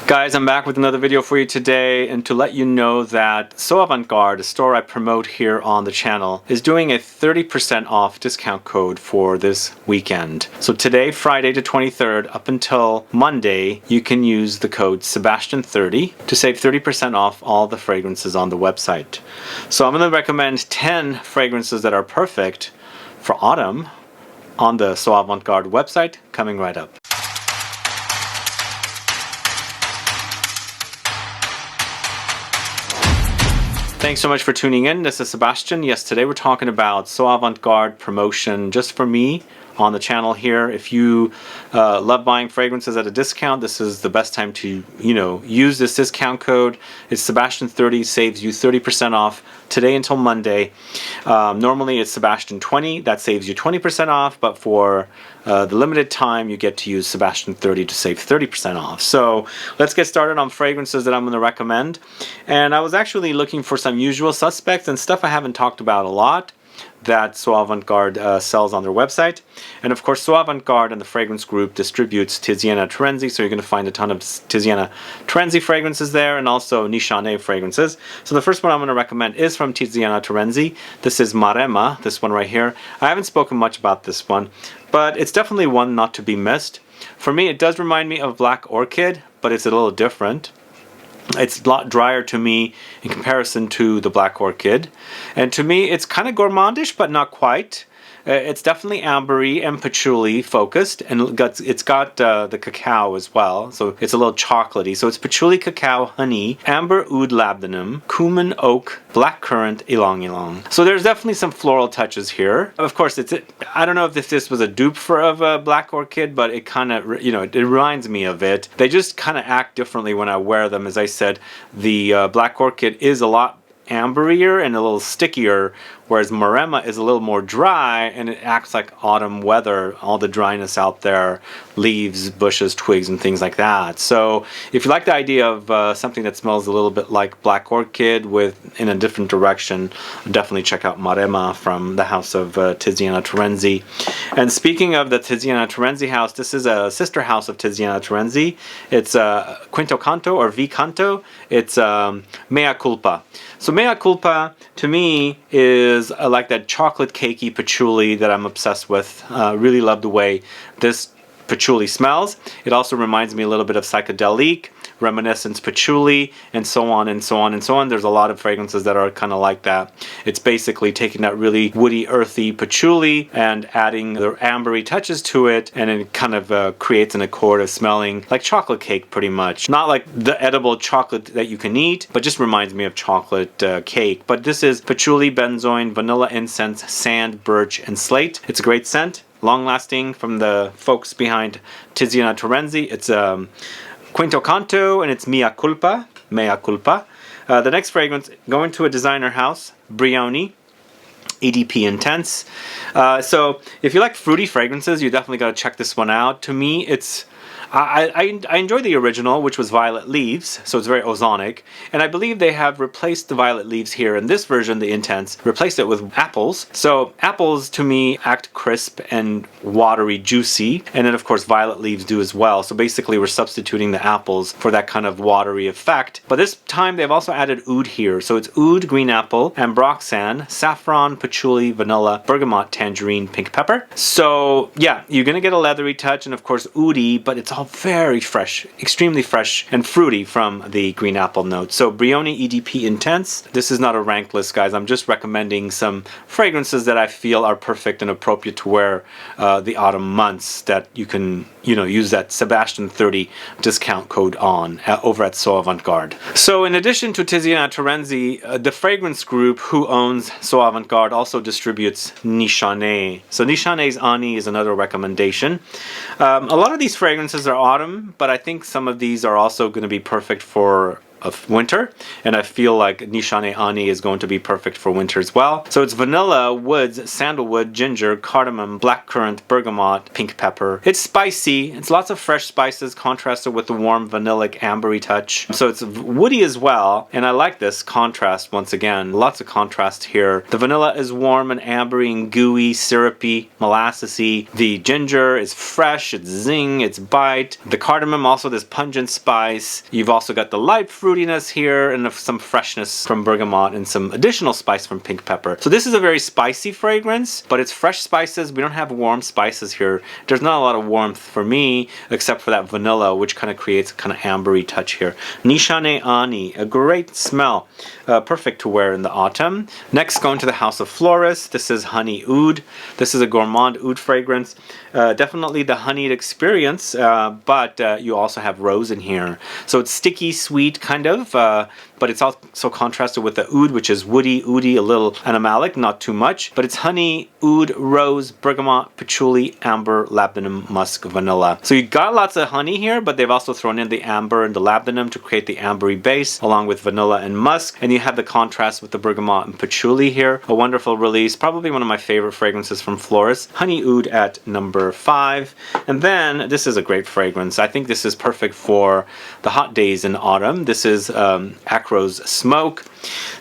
Guys, I'm back with another video for you today, and to let you know that So-Avant-Garde, a store I promote here on the channel, is doing a 30% off discount code for this weekend. So today, Friday the 23rd, up until Monday, you can use the code Sebastian30 to save 30% off all the fragrances on the website. So I'm going to recommend 10 fragrances that are perfect for autumn on the So-Avant-Garde website, coming right up. Thanks so much for tuning in. This is Sebastian. Yes, today we're talking about So-Avant-Garde promotion just for me on the channel here. If you love buying fragrances at a discount, this is the best time to, use this discount code. It's Sebastian30, saves you 30% off today until Monday. Normally it's Sebastian20, that saves you 20% off, but for the limited time you get to use Sebastian30 to save 30% off. So let's get started on fragrances that I'm going to recommend. And I was actually looking for some usual suspects and stuff I haven't talked about a lot that So-Avant-Garde sells on their website. And of course, So-Avant-Garde and the fragrance group distributes Tiziana Terenzi, so you're going to find a ton of Tiziana Terenzi fragrances there, and also Nishane fragrances. So the first one I'm going to recommend is from Tiziana Terenzi. This is MAREMMA, this one right here. I haven't spoken much about this one, but it's definitely one not to be missed. For me, it does remind me of Black Orchid, but it's a little different. It's a lot drier to me in comparison to the Black Orchid. And to me, it's kind of gourmandish, but not quite. It's definitely ambery and patchouli focused, and it's got the cacao as well, so it's a little chocolatey. So it's patchouli, cacao, honey, amber, oud, labdanum, cumin, oak, black currant, ylang ylang. So there's definitely some floral touches here. Of course, I don't know if this was a dupe of a Black Orchid, but it kind of, it reminds me of it. They just kind of act differently when I wear them. As I said, the Black Orchid is a lot amberier and a little stickier, whereas MAREMMA is a little more dry and it acts like autumn weather, all the dryness out there, leaves, bushes, twigs, and things like that. So if you like the idea of something that smells a little bit like Black Orchid in a different direction, definitely check out MAREMMA from the house of Tiziana Terenzi. And speaking of the Tiziana Terenzi house, this is a sister house of Tiziana Terenzi. It's Quinto Canto or V Canto. It's Mea Culpa. So Mea Culpa to me is like that chocolate cakey patchouli that I'm obsessed with. Really love the way this patchouli smells. It also reminds me a little bit of psychedelic, reminiscence patchouli, and so on and so on and so on. There's a lot of fragrances that are kind of like that. It's basically taking that really woody, earthy patchouli and adding the ambery touches to it, and it kind of creates an accord of smelling like chocolate cake pretty much. Not like the edible chocolate that you can eat, but just reminds me of chocolate cake. But this is patchouli, benzoin, vanilla, incense, sand, birch, and slate. It's a great scent, long-lasting, from the folks behind Tiziana Terenzi. It's Quinto Canto, and it's Mea Culpa. The next fragrance, going to a designer house, BRIONI, EDP Intense. So if you like fruity fragrances, you definitely got to check this one out. To me, I enjoy the original, which was Violet Leaves, so it's very ozonic, and I believe they have replaced the Violet Leaves here in this version, the Intense, replaced it with apples. So apples to me act crisp and watery, juicy, and then of course Violet Leaves do as well. So basically we're substituting the apples for that kind of watery effect. But this time they've also added oud here, so it's oud, green apple, Ambroxan, saffron, patchouli, vanilla, bergamot, tangerine, pink pepper. So yeah, you're gonna get a leathery touch and of course oudy, but it's all very fresh, extremely fresh and fruity from the green apple note. So BRIONI EDP Intense. This is not a rank list, guys. I'm just recommending some fragrances that I feel are perfect and appropriate to wear the autumn months, that you can, use that Sebastian30 discount code on over at So-Avant-Garde. So in addition to Tiziana Terenzi, the fragrance group who owns So-Avant-Garde also distributes Nishane. So Nishane's Ani is another recommendation. A lot of these fragrances are autumn, but I think some of these are also going to be perfect for of winter, and I feel like Nishane Ani is going to be perfect for winter as well. So it's vanilla, woods, sandalwood, ginger, cardamom, black currant, bergamot, pink pepper. It's spicy. It's lots of fresh spices contrasted with the warm vanillic ambery touch. So it's woody as well, and I like this contrast once again. Lots of contrast here. The vanilla is warm and ambery and gooey, syrupy, molassesy. The ginger is fresh, it's zing, it's bite. The cardamom also this pungent spice. You've also got the light fruitiness here and some freshness from bergamot and some additional spice from pink pepper. So this is a very spicy fragrance, but it's fresh spices. We don't have warm spices here. There's not a lot of warmth for me except for that vanilla, which kind of creates a kind of ambery touch here. Nishane Ani, a great smell. Perfect to wear in the autumn. Next, going to the House of Floris. This is Honey Oud. This is a gourmand oud fragrance. Definitely the honeyed experience, but you also have rose in here. So it's sticky, sweet, kind of, but it's also contrasted with the oud, which is woody, oudy, a little animalic, not too much. But it's honey, oud, rose, bergamot, patchouli, amber, labdanum, musk, vanilla. So you got lots of honey here, but they've also thrown in the amber and the labdanum to create the ambery base, along with vanilla and musk. And you have the contrast with the bergamot and patchouli here. A wonderful release, probably one of my favorite fragrances from Floris. Honey Oud at number 5. And then this is a great fragrance. I think this is perfect for the hot days in autumn. This is AKRO's Smoke.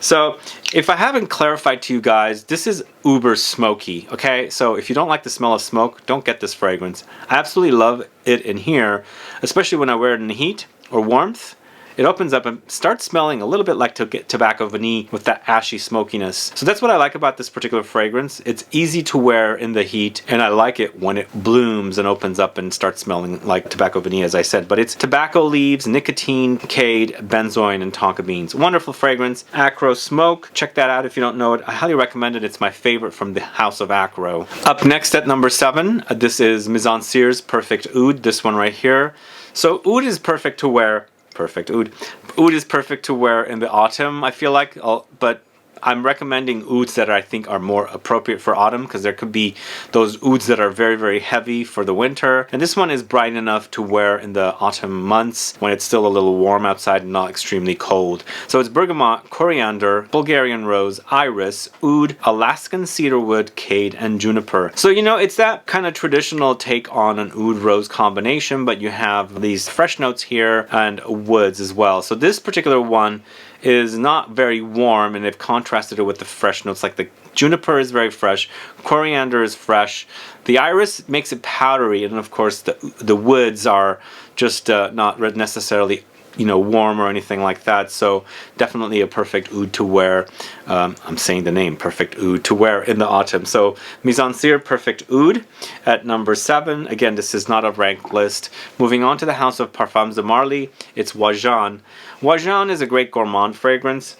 So if I haven't clarified to you guys, this is uber smoky, okay? So if you don't like the smell of smoke, don't get this fragrance. I absolutely love it in here, especially when I wear it in the heat or warmth. It opens up and starts smelling a little bit like tobacco vanille with that ashy smokiness. So that's what I like about this particular fragrance. It's easy to wear in the heat, and I like it when it blooms and opens up and starts smelling like tobacco vanille, as I said. But it's tobacco leaves, nicotine, Cade, Benzoin, and Tonka beans. Wonderful fragrance. AKRO Smoke. Check that out if you don't know it. I highly recommend it. It's my favorite from the House of AKRO. Up next at number 7, this is MIZENSIR's Perfect Oud. This one right here. So oud is perfect to wear. Perfect oud. Oud is perfect to wear in the autumn, I feel like, but I'm recommending ouds that I think are more appropriate for autumn, because there could be those ouds that are very, very heavy for the winter. And this one is bright enough to wear in the autumn months when it's still a little warm outside and not extremely cold. So it's bergamot, coriander, Bulgarian rose, iris, oud, Alaskan cedarwood, Cade, and juniper. So, you know, it's that kind of traditional take on an oud rose combination, but you have these fresh notes here and woods as well. So this particular one is not very warm, and they've contrasted it with the fresh notes. Like the juniper is very fresh, coriander is fresh, the iris makes it powdery, and of course the woods are just not necessarily, you know, warm or anything like that. So definitely a perfect oud to wear. I'm saying the name, perfect oud to wear in the autumn. So MIZENSIR Perfect Oud at number 7. Again, this is not a ranked list. Moving on to the House of Parfums de Marly, it's Wajan. Wajan is a great gourmand fragrance.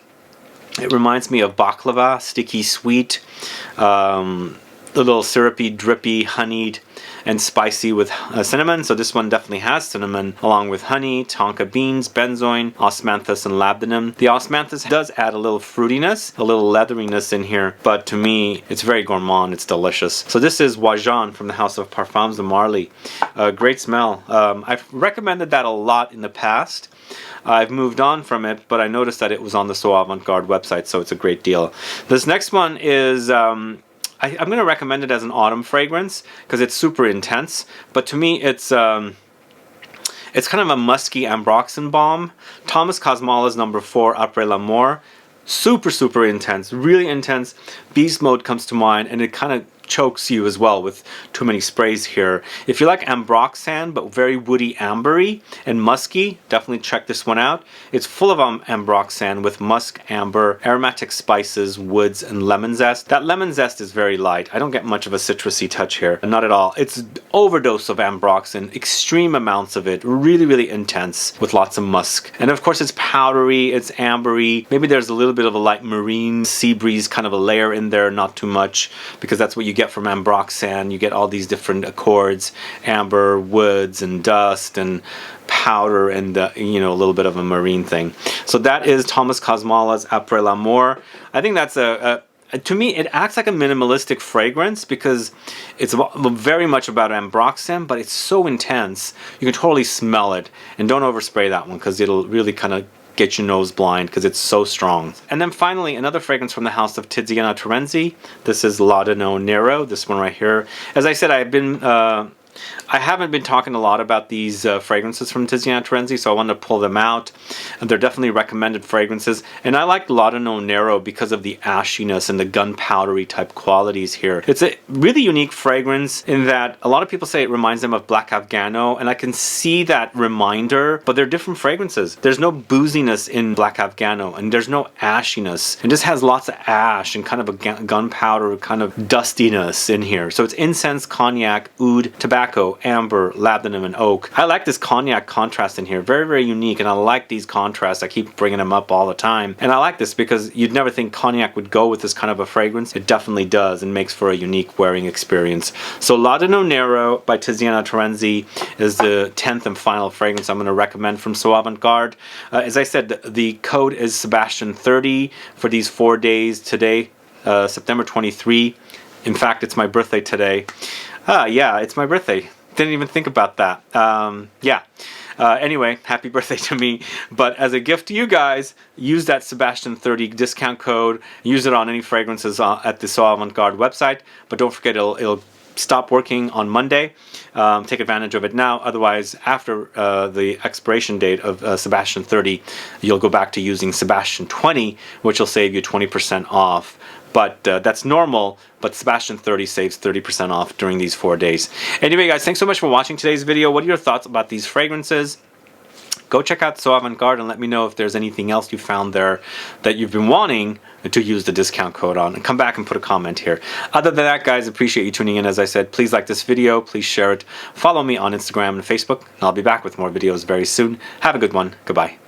It reminds me of baklava, sticky sweet, a little syrupy, drippy, honeyed, and spicy with cinnamon. So this one definitely has cinnamon, along with honey, tonka beans, benzoin, osmanthus, and labdanum. The osmanthus does add a little fruitiness, a little leatheriness in here, but to me, it's very gourmand. It's delicious. So this is Wajan from the House of Parfums de Marly. Great smell. I've recommended that a lot in the past. I've moved on from it, but I noticed that it was on the So-Avant-Garde website, so it's a great deal. This next one is I'm going to recommend it as an autumn fragrance because it's super intense, but to me it's kind of a musky Ambroxan bomb. Thomas Cosmala's number 4, Après l'Amour. Super, super intense, really intense. Beast mode comes to mind, and it kind of chokes you as well with too many sprays here. If you like Ambroxan but very woody, ambery and musky, definitely check this one out. It's full of Ambroxan with musk, amber, aromatic spices, woods, and lemon zest. That lemon zest is very light. I don't get much of a citrusy touch here, not at all. It's overdose of Ambroxan, extreme amounts of it, really, really intense with lots of musk. And of course it's powdery, it's ambery. Maybe there's a little bit of a light marine sea breeze kind of a layer in there, not too much, because that's what you get from Ambroxan. You get all these different accords, amber, woods, and dust, and powder, and you know, a little bit of a marine thing. So that is Thomas Cosmala's Après l'Amour. I think that's to me, it acts like a minimalistic fragrance because it's very much about Ambroxan, but it's so intense. You can totally smell it. And don't overspray that one because it'll really kind of get you nose blind because it's so strong. And then finally, another fragrance from the house of Tiziana Terenzi. This is Labdanum Nero, this one right here. As I said, I haven't been talking a lot about these fragrances from Tiziana Terenzi, so I wanted to pull them out. And they're definitely recommended fragrances. And I like Labdanum Nero because of the ashiness and the gunpowdery type qualities here. It's a really unique fragrance in that a lot of people say it reminds them of Black Afghano, and I can see that reminder, but they're different fragrances. There's no booziness in Black Afghano, and there's no ashiness. It just has lots of ash and kind of a gunpowder kind of dustiness in here. So it's incense, cognac, oud, tobacco, amber, labdanum, and oak. I like this cognac contrast in here. Very, very unique, and I like these contrasts. I keep bringing them up all the time. And I like this because you'd never think cognac would go with this kind of a fragrance. It definitely does, and makes for a unique wearing experience. So Labdanum Nero by Tiziana Terenzi is the 10th and final fragrance I'm going to recommend from So-Avant-Garde. As I said, the code is Sebastian30 for these 4 days today, September 23. In fact, it's my birthday today. Yeah, it's my birthday. Didn't even think about that. Anyway, happy birthday to me. But as a gift to you guys, use that Sebastian30 discount code. Use it on any fragrances at the So-Avant-Garde website. But don't forget, it'll stop working on Monday. Take advantage of it now. Otherwise, after the expiration date of Sebastian30, you'll go back to using Sebastian20, which will save you 20% off. But that's normal, but Sebastian30 saves 30% off during these 4 days. Anyway, guys, thanks so much for watching today's video. What are your thoughts about these fragrances? Go check out So-Avant-Garde and let me know if there's anything else you found there that you've been wanting to use the discount code on. And come back and put a comment here. Other than that, guys, appreciate you tuning in. As I said, please like this video. Please share it. Follow me on Instagram and Facebook. And I'll be back with more videos very soon. Have a good one. Goodbye.